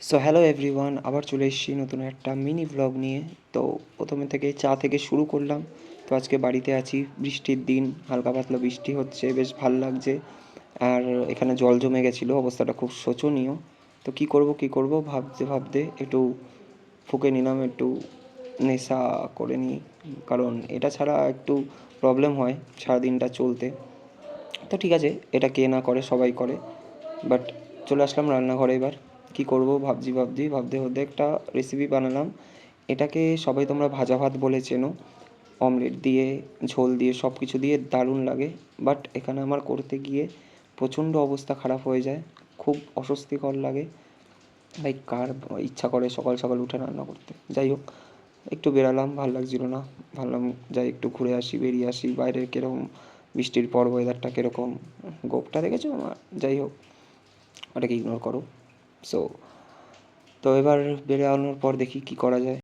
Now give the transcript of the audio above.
So hello everyone, আবার চলে এসেছি নতুন একটা মিনি ভ্লগ নিয়ে। তো প্রথমে থেকে চা থেকে শুরু করলাম। তো আজকে বাড়িতে আছি, বৃষ্টির দিন, হালকা পাতলা বৃষ্টি হচ্ছে, বেশ ভাল লাগছে। আর এখানে জল জমে গেছিলো, অবস্থাটা খুব শোচনীয়। তো কী করব ভাবতে ভাবতে একটু ফুঁকে নিলাম, একটু নেশা করে নিই, কারণ এটা ছাড়া একটু প্রবলেম হয় সারাদিনটা চলতে। তো ঠিক আছে, এটা কে না করে, সবাই করে। বাট চলে আসলাম রান্নাঘরে। এবার কী করব ভাবতে ভাবতে একটা রেসিপি বানালাম। এটাকে সবাই তোমরা ভাজা ভাত বলে চেনো। অমলেট দিয়ে, ঝোল দিয়ে, সব কিছু দিয়ে দারুণ লাগে। বাট এখানে আমার করতে গিয়ে প্রচণ্ড অবস্থা খারাপ হয়ে যায়, খুব অস্বস্তিকর লাগে। ভাই, কার ইচ্ছা করে সকাল সকাল উঠে রান্না করতে? যাই হোক, একটু বেরালাম, ভালো লাগছিল না। ভাবলাম যাই একটু ঘুরে আসি, বেরিয়ে আসি, বাইরের কীরকম বৃষ্টির পর ওয়েদারটা কীরকম। গোপটা দেখেছো আমার? যাই হোক, ওটাকে ইগনোর করো। সো তো এবার বেরোনোর পর দেখি কী করা যায়।